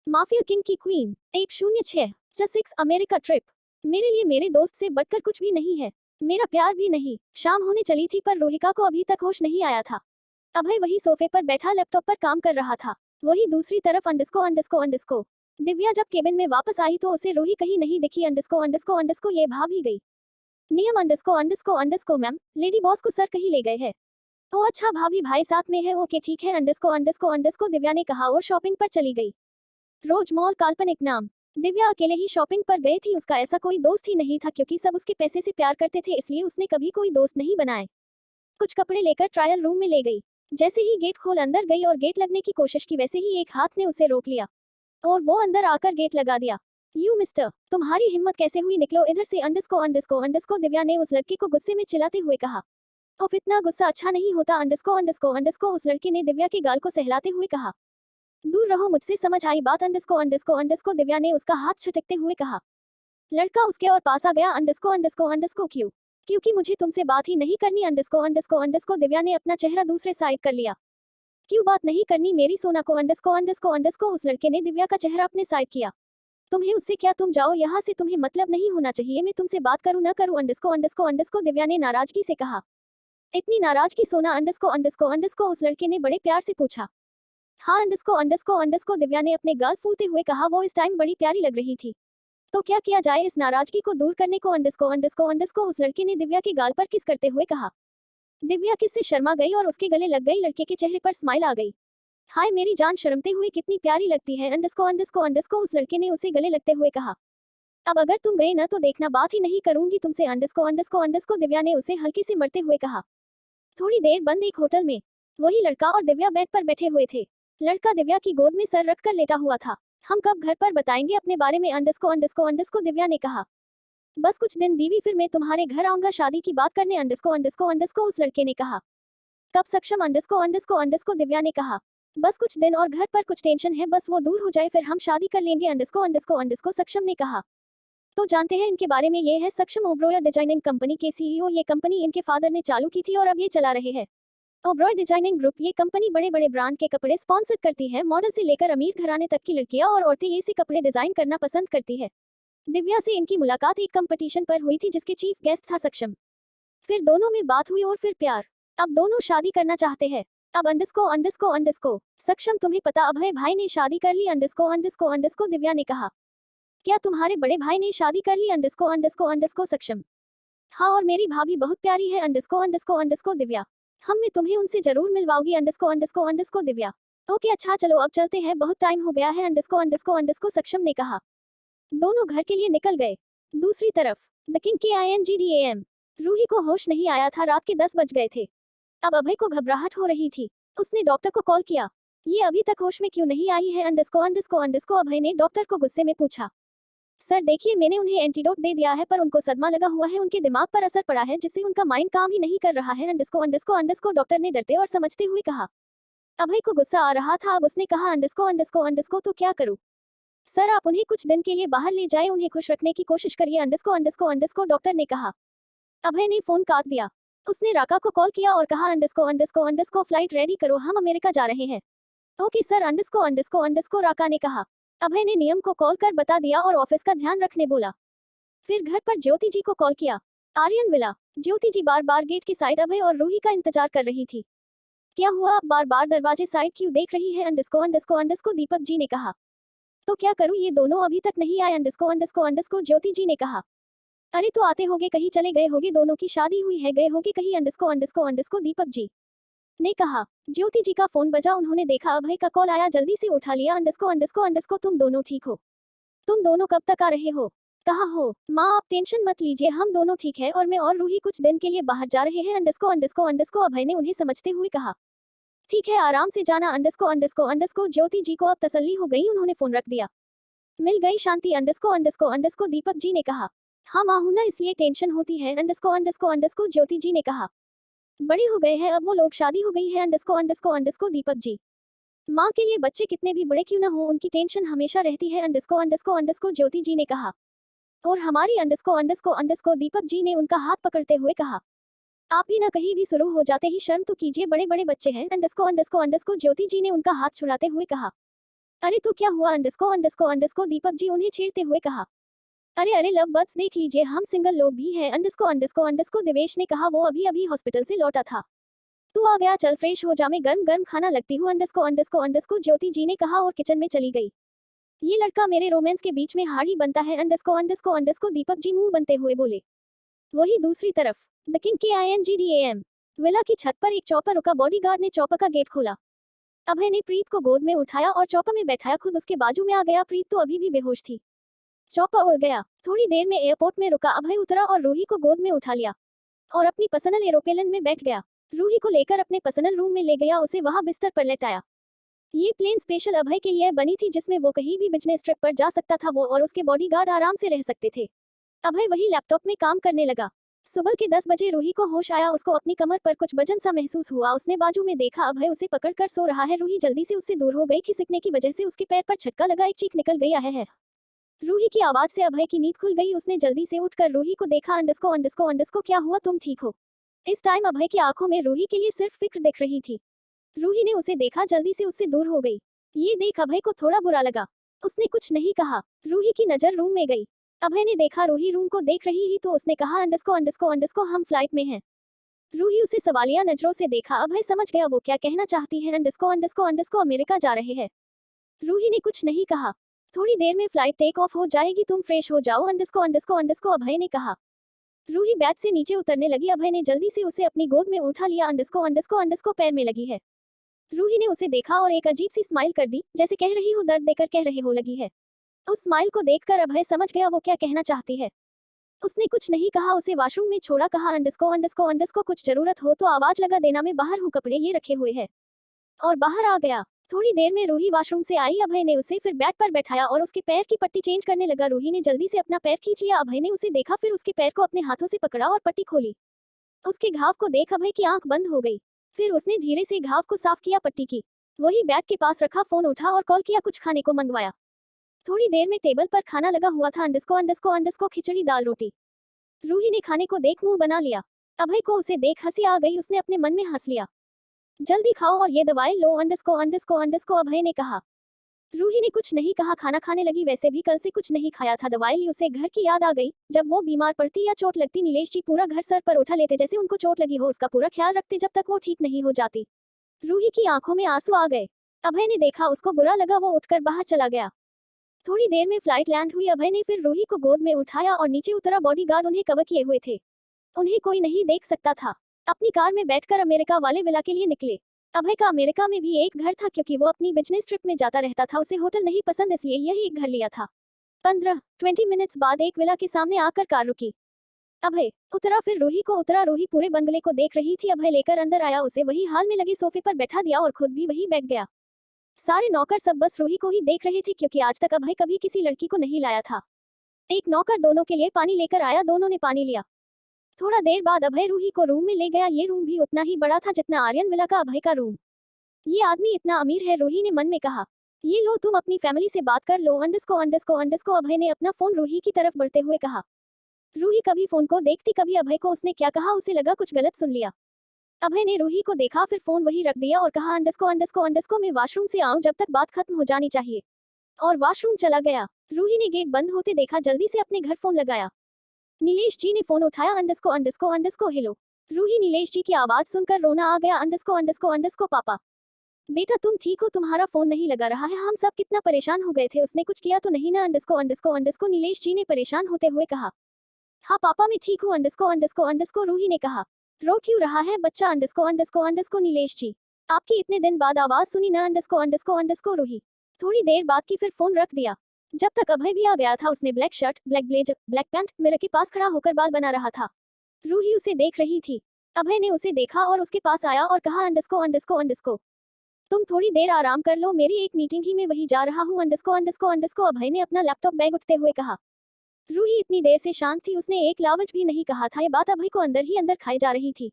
Mafia king की queen 106 6 America trip. मेरे लिए मेरे दोस्त से बढ़कर कुछ भी नहीं है, मेरा प्यार भी नहीं। शाम होने चली थी पर रोहिका को अभी तक होश नहीं आया था। अभय वही सोफे पर बैठा लैपटॉप पर काम कर रहा था। वही दूसरी तरफ अंडस्को। दिव्या जब केबिन में वापस आई तो उसे रूही कहीं नहीं दिखी। अंडस्को ये भाग ही गई। नियम अंडस्को मैम, लेडी बॉस को सर कहीं ले गए हैं। ओ अच्छा भाभी भाई साथ में है, ओके ठीक है। अंडस्को दिव्या ने कहा और शॉपिंग पर चली गई। रोज मॉल काल्पनिक नाम। दिव्या अकेले ही शॉपिंग पर गई थी, उसका ऐसा कोई दोस्त ही नहीं था क्योंकि सब उसके पैसे से प्यार करते थे, इसलिए उसने कभी कोई दोस्त नहीं बनाए। कुछ कपड़े लेकर ट्रायल रूम में ले गई। जैसे ही गेट खोल अंदर गई और गेट लगने की कोशिश की, वैसे ही एक हाथ ने उसे रोक लिया और वो अंदर आकर गेट लगा दिया। यू मिस्टर, तुम्हारी हिम्मत कैसे हुई, निकलो इधर से। अंडस्को दिव्या ने उस लड़के को गुस्से में चिल्लाते हुए कहा। उफ, इतना गुस्सा अच्छा नहीं होता। अंडस्को उस लड़के ने दिव्या के गाल को सहलाते हुए कहा। दूर रहो मुझसे, समझ आई बात। अंडस्को दिव्या ने उसका हाथ छटकते हुए कहा। लड़का उसके और पास आ गया। अंडस्को क्यों? क्योंकि मुझे तुमसे बात ही नहीं करनी। अंडस्को दिव्या ने अपना चेहरा दूसरे साइड कर लिया। क्यों बात नहीं करनी मेरी सोना को? अंडस्को उस लड़के ने दिव्या का चेहरा अपने साइड किया। तुम्हें उससे क्या, तुम जाओ यहाँ से, तुम्हें मतलब नहीं होना चाहिए मैं तुमसे बात करूँ न करूँ। अंडस्को दिव्या ने नाराजगी से कहा। इतनी नाराजगी सोना? अंडस्को उस लड़के ने बड़े प्यार से पूछा। हाँ अंडस्को दिव्या ने अपने गाल फूलते हुए कहा। वो इस टाइम बड़ी प्यारी लग रही थी। तो क्या किया जाए इस नाराजगी को दूर करने को? अंडस्को उस लड़के ने दिव्या के गाल पर किस करते हुए कहा। दिव्या किस से शर्मा गई और उसके गले लग गई। लड़के के चेहरे पर स्माइल आ गई। हाय मेरी जान, शर्मते हुए कितनी प्यारी लगती है। अंडस्को उस लड़के ने उसे गले लगते हुए कहा। अब अगर तुम गए ना तो देखना, बात ही नहीं करूंगी तुमसे। अंडस्को दिव्या ने उसे हल्के से मरते हुए कहा। थोड़ी देर बंद एक होटल में वही लड़का और दिव्या बेड पर बैठे हुए थे। लड़का दिव्या की गोद में सर रखकर लेटा हुआ था। हम कब घर पर बताएंगे अपने बारे में? अंडस्को दिव्या ने कहा। बस कुछ दिन दीवी, फिर मैं तुम्हारे घर आऊंगा शादी की बात करने। अंडस्को उस लड़के ने कहा। कब सक्षम? अंडस्को दिव्या ने कहा। बस कुछ दिन और घर पर कुछ टेंशन है, बस वो दूर हो जाए फिर हम शादी कर लेंगे। अंडस्को सक्षम ने कहा। तो जानते हैं इनके बारे में, ये है सक्षम ओब्रॉय डिजाइनिंग कंपनी के सीईओ। ये कंपनी इनके फादर ने चालू की थी और अब ये चला रहे हैं। ओब्रॉय डिजाइनिंग ग्रुप, ये कंपनी बड़े बड़े ब्रांड के कपड़े स्पॉन्सर करती है। मॉडल से लेकर अमीर घराने तक की लड़कियां और औरतें ये से कपड़े डिजाइन करना पसंद करती है। दिव्या से इनकी मुलाकात एक कंपटीशन पर हुई थी जिसके चीफ गेस्ट था सक्षम। फिर दोनों में बात हुई और फिर प्यार। अब दोनों शादी करना चाहते हैं। अब अंडस्को सक्षम, तुम्हें पता अभय भाई ने शादी कर ली। अंडस्को दिव्या ने कहा। क्या तुम्हारे बड़े भाई ने शादी कर ली? अंडस्को सक्षम। हाँ और मेरी भाभी बहुत प्यारी है। अंडस्को दिव्या। हम मैं तुम्हें उनसे जरूर मिलवाऊंगी। अंडस्को दिव्या। ओके अच्छा चलो अब चलते हैं, बहुत टाइम हो गया है। अंडस्को सक्षम ने कहा। दोनों घर के लिए निकल गए। दूसरी तरफ द किंग के INGDAM। रूही को होश नहीं आया था, रात के 10 बज गए थे। अब अभय को घबराहट हो रही थी। उसने डॉक्टर को कॉल किया। ये अभी तक होश में क्यों नहीं आई है? अंडस्को अभय ने डॉक्टर को गुस्से में पूछा। सर देखिए, मैंने उन्हें एंटीडोट दे दिया है पर उनको सदमा लगा हुआ है, उनके दिमाग पर असर पड़ा है जिससे उनका माइंड काम ही नहीं कर रहा है। अंडस्को डॉक्टर ने डरते और समझते हुए कहा। अभय को गुस्सा आ रहा था, अब उसने कहा। अंडस्को तो क्या करूं? सर आप उन्हें कुछ दिन के लिए बाहर ले जाए, उन्हें खुश रखने की कोशिश करिए। अंडस्को डॉक्टर ने कहा। अभय ने फोन काट दिया। उसने राका को कॉल किया और कहा। अंडस्को फ्लाइट रेडी करो, हम अमेरिका जा रहे हैं। Okay sir. अंडस्को राका ने कहा। अभय ने नियम को कॉल कर बता दिया और ऑफिस का ध्यान रखने बोला। फिर घर पर ज्योति जी को कॉल किया। आर्यन विला। ज्योति जी बार बार गेट की साइड अभय और रूही का इंतजार कर रही थी। क्या हुआ, अब बार बार दरवाजे साइड क्यों देख रही है? अंडस्को दीपक जी ने कहा। तो क्या करूं, ये दोनों अभी तक नहीं आए। अंडस्को ज्योति जी ने कहा। अरे तो आते होगे, कहीं चले गए होगे, दोनों की शादी हुई है, गए होगे कहीं। अंडस्को दीपक जी ने कहा। ज्योति जी का फोन बजा, उन्होंने देखा अभय का कॉल आया, जल्दी से उठा लिया। अंडस्को तुम दोनों ठीक हो? तुम दोनों कब तक आ रहे हो? कहा हो माँ आप टेंशन मत लीजिए, हम दोनों ठीक है और मैं और रूही कुछ दिन के लिए बाहर जा रहे हैं। अंडस्को अभय ने उन्हें समझते हुए कहा। ठीक है आराम से जाना। अंडस्को ज्योति जी को अब तसल्ली हो गई, उन्होंने फोन रख दिया। मिल गई शांति। अंडस्को दीपक जी ने कहा। हाँ माँ हूं ना, इसलिए टेंशन होती है। अंडस्को ज्योति जी ने कहा। बड़े हो गए हैं अब वो लोग, शादी हो गई है। अंडस्को दीपक जी। माँ के लिए बच्चे कितने भी बड़े क्यों ना हो, उनकी टेंशन हमेशा रहती है। अंडस्को ज्योति जी ने कहा। और हमारी अंडस्को दीपक जी ने उनका हाथ पकड़ते हुए कहा। आप भी ना कहीं भी शुरू हो जाते ही शर्म तो कीजिए, बड़े बड़े बच्चे हैं। अंडस्को ज्योति जी ने उनका हाथ छुड़ाते हुए कहा। अरे तो क्या हुआ अंडरस्को अंडरस्को अंडरस्को दीपक जी उन्हें छेड़ते हुए कहा। अरे अरे लव बर्ड्स देख लीजिए हम सिंगल लोग भी हैं अंडरस्को अंडरस्को अंडरस्को देवेश ने कहा, वो अभी अभी हॉस्पिटल से लौटा था। तू आ गया, चल फ्रेश हो जा, मैं गर्म गर्म खाना लगती हूँ अंडरस्को अंडरस्को अंडरस्को ज्योति जी ने कहा और किचन में चली गई। ये लड़का मेरे रोमांस के बीच में हार ही बनता है अंडरस्को अंडरस्को अंडरस्को दीपक जी मुंह बनते हुए बोले। वही दूसरी तरफ द किंग KINGDAM विला की छत पर एक चौपर रुका। बॉडीगार्ड ने चौपर का गेट खोला। अभय ने प्रीत को गोद में उठाया और चौपर में बैठाया, खुद उसके बाजू में आ गया। प्रीत तो अभी भी बेहोश थी। चौपर उड़ गया। थोड़ी देर में एयरपोर्ट में रुका। अभय उतरा और रूही को गोद में उठा लिया और अपनी पर्सनल एरोप्लेन में बैठ गया। रूही को लेकर अपने पर्सनल रूम में ले गया, उसे वहां बिस्तर पर लेटाया। ये प्लेन स्पेशल अभय के लिए बनी थी, जिसमें वो कहीं भी बिजनेस ट्रिप पर जा सकता था। वो और उसके बॉडीगार्ड आराम से रह सकते थे। अभय वही लैपटॉप में काम करने लगा। सुबह के 10 बजे रूही को होश आया। उसको अपनी कमर पर कुछ वजन सा महसूस हुआ। उसने बाजू में देखा, अभय उसे पकड़कर सो रहा है। रूही जल्दी से उससे दूर हो गई। खिसकने की वजह से उसके पैर पर झटका लगा, एक चीख निकल गया है। रूही की आवाज से अभय की नींद खुल गई। उसने जल्दी से उठकर रूही को देखा। अंडरस्को अंडरस्को अंडरस्को क्या हुआ, तुम ठीक हो? इस टाइम अभय की आंखों में रूही के लिए सिर्फ फिक्र दिख रही थी। रूही ने उसे देखा, जल्दी से उससे दूर हो गई। ये देख अभय को थोड़ा बुरा लगा। उसने कुछ नहीं कहा। रूही की नजर रूम में गई। अभय ने देखा रूही रूम को देख रही ही तो उसने कहा, अंडरस्को अंडरस्को अंडरस्को हम फ्लाइट में हैं। रूही उसे सवालिया नजरों से देखा। अभय समझ गया वो क्या कहना चाहती है। अंडरस्को अंडरस्को अंडरस्को अमेरिका जा रहे हैं। रूही ने कुछ नहीं कहा। थोड़ी देर में फ्लाइट टेक ऑफ हो जाएगी, तुम फ्रेश हो जाओ अंडरस्को अंडरस्को अंडरस्को अभय ने कहा। रूही बेड से नीचे उतरने लगी। अभय ने जल्दी से उसे अपनी गोद में उठा लिया। अंडरस्को अंडरस्को अंडरस्को पैर में लगी है। रूही ने उसे देखा और एक अजीब सी स्माइल कर दी, जैसे कह रही हो दर्द देकर कह रहे हो लगी है। उस स्माइल को देखकर अभय समझ गया वो क्या कहना चाहती है। उसने कुछ नहीं कहा, उसे वॉशरूम में छोड़ा। कहा अंडरस्को अंडरस्को अंडरस्को कुछ जरूरत हो तो आवाज लगा देना, मैं बाहर हूँ, कपड़े ये रखे हुए हैं। और बाहर आ गया। थोड़ी देर में रूही वॉशरूम से आई। अभय ने उसे फिर बेड पर बैठाया और उसके पैर की पट्टी चेंज करने लगा। रूही ने जल्दी से अपना पैर खींच लिया। अभय ने उसे देखा, फिर उसके पैर को अपने हाथों से पकड़ा और पट्टी खोली। उसके घाव को देख अभय की आंख बंद हो गई। फिर उसने धीरे से घाव को साफ किया, पट्टी की। वही बैग के पास रखा फोन उठा और कॉल किया, कुछ खाने को मंगवाया। थोड़ी देर में टेबल पर खाना लगा हुआ था। अंडरस्को अंडरस्को अंडरस्को खिचड़ी दाल रोटी। रूही ने खाने को देख मुंह बना लिया। अभय को उसे देख हंसी आ गई। उसने अपने मन में हंस लिया। जल्दी खाओ और ये दवाई लो अंडरस्को अंडरस्को अंडरस्को अभय ने कहा। रूही ने कुछ नहीं कहा, खाना खाने लगी। वैसे भी कल से कुछ नहीं खाया था। दवाई ली, उसे घर की याद आ गई। जब वो बीमार पड़ती या चोट लगती, नीलेश जी पूरा घर सर पर उठा लेते, जैसे उनको चोट लगी हो। उसका पूरा ख्याल रखते जब तक वो ठीक नहीं हो जाती। रूही की आंखों में आंसू आ गए। अभय ने देखा, उसको बुरा लगा। वो उठकर बाहर चला गया। थोड़ी देर में फ्लाइट लैंड हुई। अभय ने फिर रूही को गोद में उठाया और नीचे उतरा। बॉडीगार्ड उन्हें कवर किए हुए थे। उन्हें कोई नहीं देख सकता था। अपनी कार में बैठकर अमेरिका वाले विला के लिए निकले। अभय का अमेरिका में भी एक घर था, क्योंकि वो अपनी बिजनेस ट्रिप में जाता रहता था। उसे होटल नहीं पसंद, इसलिए यही एक घर लिया था। 15-20 मिनट्स बाद एक विला के सामने आकर कार रुकी। अभय उतरा, फिर रूही को उतरा। रूही पूरे बंगले को देख रही थी। अभय लेकर अंदर आया, उसे वही हाल में लगे सोफे पर बैठा दिया और खुद भी वही बैठ गया। सारे नौकर सब बस रूही को ही देख रहे थे, क्योंकि आज तक अभय कभी किसी लड़की को नहीं लाया था। एक नौकर दोनों के लिए पानी लेकर आया। दोनों ने पानी लिया। थोड़ा देर बाद अभय रूही को रूम में ले गया। ये रूम भी उतना ही बड़ा था जितना आर्यन विला का अभय का रूम। ये आदमी इतना अमीर है, रूही ने मन में कहा। ये लो, तुम अपनी फैमिली से बात कर लो अंडरस्को अंडरस्को अंडरस्को अभय ने अपना फोन रूही की तरफ बढ़ते हुए कहा। रूही कभी फोन को देखती, कभी अभय को। उसने क्या कहा उसे लगा कुछ गलत सुन लिया। अभय ने रूही को देखा, फिर फोन वही रख दिया और कहा, अंडरस्को अंडरस्को अंडरस्को मैं वॉशरूम से आऊं, जब तक बात खत्म हो जानी चाहिए। और वॉशरूम चला गया। रूही ने गेट बंद होते देखा, जल्दी से अपने घर फोन लगाया। नीलेश जी ने फोन उठाया। अंडरस्को अंडरस्को अंडरस्को हेलो। रूही नीलेश जी की आवाज सुनकर रोना आ गया। अंडरस्को अंडरस्को अंडरस्को पापा, बेटा तुम ठीक हो? तुम्हारा फोन नहीं लगा रहा है, हम सब कितना परेशान हो गए थे। उसने कुछ किया तो नहीं ना? अंडरस्को अंडरस्को अंडरस्को नीलेश जी ने परेशान होते हुए कहा। हाँ पापा मैं ठीक हूँ अंडरस्को अंडरस्को अंडरस्को रूही ने कहा। रो क्यों रहा है बच्चा? अंडरस्को अंडरस्को अंडरस्को नीलेश जी, आपकी इतने दिन बाद आवाज सुनी ना? अंडरस्को अंडरस्को अंडरस्को रूही। थोड़ी देर बाद की फिर फोन रख दिया। जब तक अभय भी आ गया था, उसने black shirt, black blazer, black pant, mirror के पास खड़ा होकर बाल बना रहा था। रूही उसे देख रही थी। अभय ने उसे देखा और उसके पास आया और कहा, अंडरस्को अंडरस्को अंडरस्को तुम थोड़ी देर आराम कर लो, मेरी एक मीटिंग ही मैं वही जा रहा हूँ अंडरस्को अंडरस्को अंडरस्को अभय ने अपना लैपटॉप बैग उठते हुए कहा। रूही इतनी देर से शांत थी, उसने एक लावज भी नहीं कहा था। ये बात अभय को अंदर ही अंदर खाई जा रही थी।